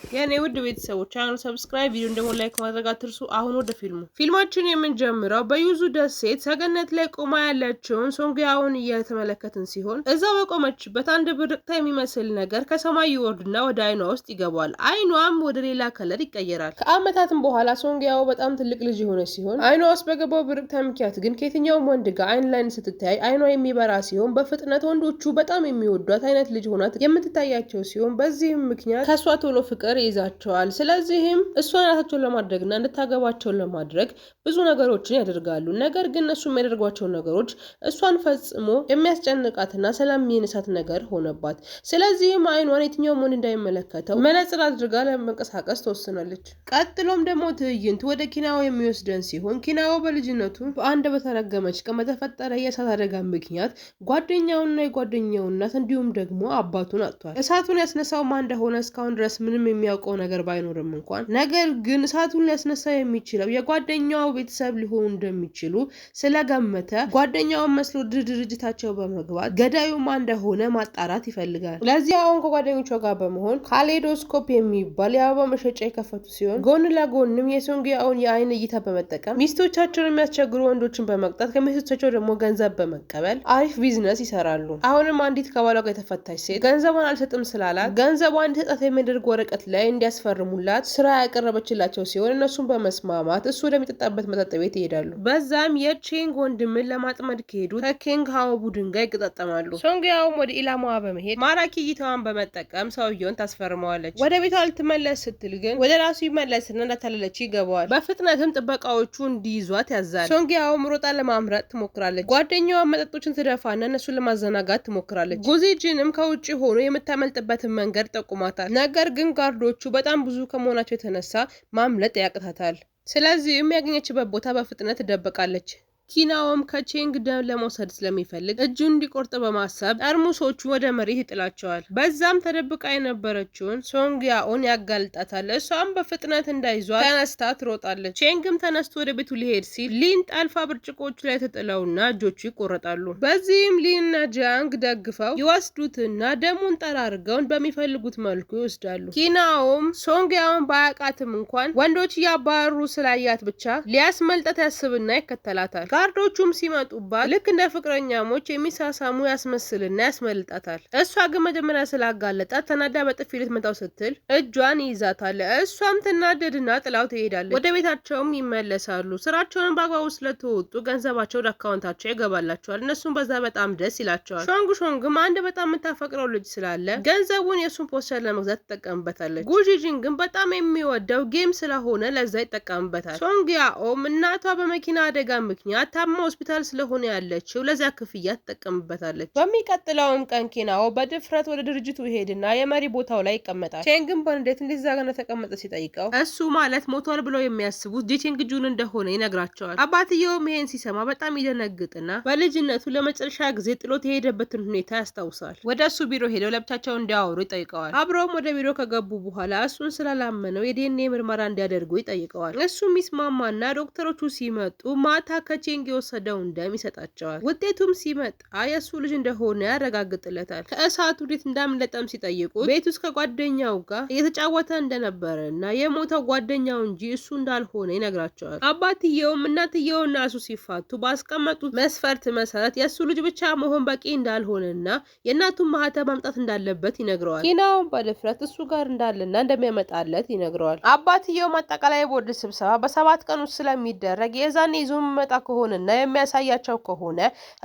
የኔ ውድ ቤተሰቦች ቻናሉ ሰብስክራይብ ቪዲዮ ደግሞ ላይክ ማድረግ አትርሱ። አሁን ወደ ፊልማችን የምንጀምረው በዩዙ ደሴት ሰገነት ላይ ቆማ ያለችውን ሶንግያውን እየተመለከትን ሲሆን እዛ በቆመችበት አንድ ብርቅታ የሚመስል ነገር ከሰማይ ይወርድና ወደ አይኗ ውስጥ ይገባል። አይኗም ወደ ሌላ ከለር ይቀየራል። ከአመታትም በኋላ ሶንግያው በጣም ትልቅ ልጅ የሆነች ሲሆን አይኗ ውስጥ በገባው ብርቅታ ምክንያት ግን ከየትኛውም ወንድ ጋር አይን ላይን ስትታይ አይኗ የሚበራ ሲሆን በፍጥነት ወንዶቹ በጣም የሚወዷት አይነት ልጅ ሆና የምትታያቸው ሲሆን በዚህም ምክንያት ከሷ ቶሎ ፍቅር ይዛቸዋል። ስለዚህም እሷን ራሳቸውን ለማድረግና እንድታገባቸውን ለማድረግ ብዙ ነገሮችን ያደርጋሉ። ነገር ግን እነሱ የሚያደርጓቸው ነገሮች እሷን ፈጽሞ የሚያስጨንቃትና ሰላም የሚነሳት ነገር ሆነባት። ስለዚህም አይኗን የትኛውም ወንድ እንዳይመለከተው መነጽር አድርጋ ለመንቀሳቀስ ተወስናለች። ቀጥሎም ደግሞ ትዕይንት ወደ ኪናዎ የሚወስደን ሲሆን ኪናዎ በልጅነቱ በአንድ በተረገመች ቀን በተፈጠረ የእሳት አደጋ ምክንያት ጓደኛውንና የጓደኛውን እናት እንዲሁም ደግሞ አባቱን አጥቷል። እሳቱን ያስነሳው ማን እንደሆነ እስካሁን ድረስ ምንም የሚያውቀው ነገር ባይኖርም እንኳን ነገር ግን እሳቱን ሊያስነሳ የሚችለው የጓደኛው ቤተሰብ ሊሆኑ እንደሚችሉ ስለገመተ ጓደኛውን መስሎ ድርጅታቸው በመግባት ገዳዩ ማን እንደሆነ ማጣራት ይፈልጋል። ለዚህ አሁን ከጓደኞቿ ጋር በመሆን ካሌዶስኮፕ የሚባል የአበባ መሸጫ የከፈቱ ሲሆን ጎን ለጎንም የሶንግያውን የአይን እይታ በመጠቀም ሚስቶቻቸውን የሚያስቸግሩ ወንዶችን በመቅጣት ከሚስቶቻቸው ደግሞ ገንዘብ በመቀበል አሪፍ ቢዝነስ ይሰራሉ። አሁንም አንዲት ከባሏ ጋር የተፈታች ሴት ገንዘቧን አልሰጥም ስላላት ገንዘቧን እንድትሰጣት የሚያደርግ ወረቀት ላይ እንዲያስፈርሙላት ስራ ያቀረበችላቸው ሲሆን እነሱን በመስማማት እሱ ወደሚጠጣበት መጠጥ ቤት ይሄዳሉ። በዛም የቼንግ ወንድምን ለማጥመድ ከሄዱ ከኬንግ ሃዎ ቡድን ጋር ይገጣጠማሉ። ሶንግያውም ወደ ኢላማዋ በመሄድ ማራኪ እይታዋን በመጠቀም ሰውየውን ታስፈርመዋለች። ወደ ቤቷ ልትመለስ ስትል ግን ወደ ራሱ ይመለስና እንዳታለለች ይገባዋል። በፍጥነትም ጥበቃዎቹ እንዲይዟት ያዛል። ሶንግያውም ሮጣ ለማምረጥ ትሞክራለች። ጓደኛዋ መጠጦችን ትደፋና እነሱን ለማዘናጋት ትሞክራለች። ጉዚጅንም ከውጭ ሆኖ የምታመልጥበትን መንገድ ጠቁማታል። ነገር ግን ጋርዶቹ በጣም ብዙ ከመሆናቸው የተነሳ ማምለጥ ያቅታታል። ስለዚህም ያገኘችበት ቦታ በፍጥነት ትደበቃለች። ኪናዎም ከቼንግ ደም ለመውሰድ ስለሚፈልግ እጁን እንዲቆርጥ በማሰብ ጠርሙሶቹ ወደ መሬት ይጥላቸዋል። በዛም ተደብቃ የነበረችውን ሶንግያኦን ያጋልጣታል። እሷም በፍጥነት እንዳይዟት ተነስታ ትሮጣለች። ቼንግም ተነስቶ ወደ ቤቱ ሊሄድ ሲል ሊን ጠልፋ ብርጭቆቹ ላይ ተጥለውና እጆቹ ይቆረጣሉ። በዚህም ሊንና ጃንግ ደግፈው ይወስዱትና ደሙን ጠራርገውን በሚፈልጉት መልኩ ይወስዳሉ። ኪናዎም ሶንግያኦን ባያቃትም እንኳን ወንዶች እያባረሩ ስላያት ብቻ ሊያስመልጠት ያስብና ይከተላታል። ጋርዶቹም ሲመጡባት ልክ እንደ ፍቅረኛሞች የሚሳሳሙ ያስመስልና ያስመልጣታል። እሷ ግን መጀመሪያ ስላጋለጣት ተናዳ በጥፊ ልትመታው ስትል እጇን ይይዛታል። እሷም ትናደድና ጥላው ትሄዳለች። ወደ ቤታቸውም ይመለሳሉ። ስራቸውን በአግባቡ ስለተወጡ ገንዘባቸው ወደ አካውንታቸው ይገባላቸዋል። እነሱም በዛ በጣም ደስ ይላቸዋል። ሾንግም አንድ በጣም የምታፈቅረው ልጅ ስላለ ገንዘቡን የእሱን ፖስተር ለመግዛት ትጠቀምበታለች። ጉጂጂን ግን በጣም የሚወደው ጌም ስለሆነ ለዛ ይጠቀምበታል። ሶንግያኦም እናቷ በመኪና አደጋ ምክንያት ታማ ሆስፒታል ስለሆነ ያለችው ለዛ ክፍያ ትጠቀምበታለች። በሚቀጥለውም ቀን ኪናዎ በድፍረት ወደ ድርጅቱ ይሄድና የመሪ ቦታው ላይ ይቀመጣል። ቼንግም በንዴት እንዴት እዛ ጋር ተቀመጠ ሲጠይቀው እሱ ማለት ሞቷል ብለው የሚያስቡት ጂቼንግ ጁን እንደሆነ ይነግራቸዋል። አባትየውም ይሄን ሲሰማ በጣም ይደነግጥና በልጅነቱ ለመጨረሻ ጊዜ ጥሎት የሄደበትን ሁኔታ ያስታውሳል። ወደ እሱ ቢሮ ሄደው ለብቻቸው እንዲያወሩ ይጠይቀዋል። አብረውም ወደ ቢሮ ከገቡ በኋላ እሱን ስላላመነው የዲኤንኤ ምርመራ እንዲያደርጉ ይጠይቀዋል። እሱም ይስማማና ዶክተሮቹ ሲመጡ ማታ ከቼንግ የወሰደው ደም ይሰጣቸዋል። ውጤቱም ሲመጣ የእሱ ልጅ እንደሆነ ያረጋግጥለታል። ከእሳቱ እንዴት እንዳመለጠም ሲጠይቁት ቤት ውስጥ ከጓደኛው ጋር እየተጫወተ እንደነበረ እና የሞተው ጓደኛው እንጂ እሱ እንዳልሆነ ይነግራቸዋል። አባትየውም እናትየውና እሱ ሲፋቱ ባስቀመጡት መስፈርት መሰረት የእሱ ልጅ ብቻ መሆን በቂ እንዳልሆነና የእናቱን ማህተም ማምጣት እንዳለበት ይነግረዋል። ኪናውን በድፍረት እሱ ጋር እንዳለና እንደሚያመጣለት ይነግረዋል። አባትየውም አጠቃላይ ቦርድ ስብሰባ በ7 ቀን ውስጥ ስለሚደረግ የዛኔ ይዞ መጣ ከሆነና የሚያሳያቸው ከሆነ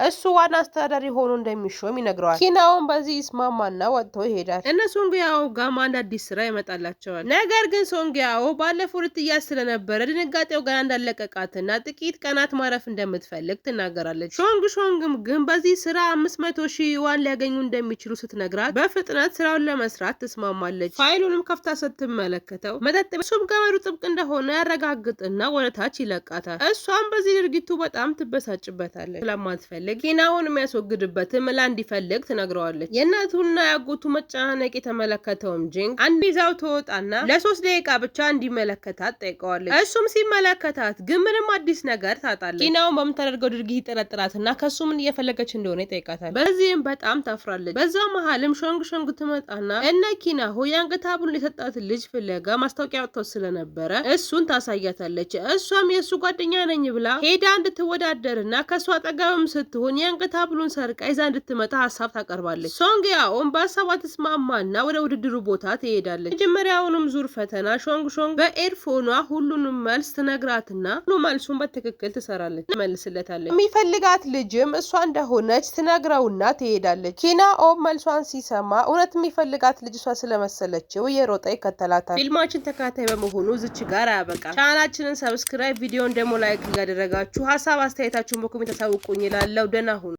እሱ ዋና አስተዳዳሪ ሆኖ እንደሚሾም ይነግረዋል። ኪናውን በዚህ ይስማማና ወጥቶ ይሄዳል። እነ ሶንግያኦ ጋም አንድ አዲስ ስራ ይመጣላቸዋል። ነገር ግን ሶንግያኦ ባለፈው ልትያዝ ስለነበረ ድንጋጤው ገና እንዳለቀቃትና ጥቂት ቀናት ማረፍ እንደምትፈልግ ትናገራለች። ሾንግም ግን በዚህ ስራ 500,000 ዩዋን ሊያገኙ እንደሚችሉ ስትነግራት በፍጥነት ስራውን ለመስራት ትስማማለች። ፋይሉንም ከፍታ ስትመለከተው መጠጥ እሱም ገመዱ ጥብቅ እንደሆነ ያረጋግጥና ወደታች ይለቃታል። እሷም በዚህ ድርጊቱ በጣም ትበሳጭበታለች። ስለማትፈልግ ኪናውን የሚያስወግድበት ምላ እንዲፈልግ ትነግረዋለች። የእናቱና ያጎቱ መጨናነቅ የተመለከተውም ጂንግ አንድ ይዛው ትወጣና ለ3 ደቂቃ ብቻ እንዲመለከታት ጠይቀዋለች። እሱም ሲመለከታት ግን ምንም አዲስ ነገር ታጣለች። ኪናውን በምታደርገው ድርጊት ይጠረጥራትና ከሱ ምን እየፈለገች እንደሆነ ይጠይቃታል። በዚህም በጣም ታፍራለች። በዛ መሀልም ሾንግ ትመጣና እነ ኪናሆ የአንገት ሐብሉን የሰጣት ልጅ ፍለጋ ማስታወቂያ ወጥቶ ስለነበረ እሱን ታሳያታለች። እሷም የእሱ ጓደኛ ነኝ ብላ ሄዳ እንድትወዳደርና ከእሱ አጠገብም ስትሆን የአንገት ሐብሉን ሰርቃ ይዛ እንድትመጣ ሀሳብ ታቀርባለች። ሶንግ ያኦን በሀሳቧ ትስማማና ወደ ውድድሩ ቦታ ትሄዳለች። መጀመሪያውንም ዙር ፈተና ሾንግ በኤርፎኗ ሁሉንም መልስ ትነግራትና ሁሉ መልሱን በትክክል ትሰራለች፣ ትመልስለታለች። የሚፈልጋት ልጅም እሷ እንደሆነች ትነግረውና ትሄዳለች። ኪናኦም መልሷን ሲሰማ እውነት የሚፈልጋት ልጅ እሷ ስለመሰለችው እየሮጠ ይከተላታል። ፊልማችን ተከታታይ በመሆኑ ዝች ጋር አያበቃም። ቻናላችንን ሰብስክራይብ፣ ቪዲዮን ደግሞ ላይክ እያደረጋችሁ ሀሳብ አስተያየታችሁን በኮሜንት ታሳውቁኝ እላለሁ። ደህና ሁኑ።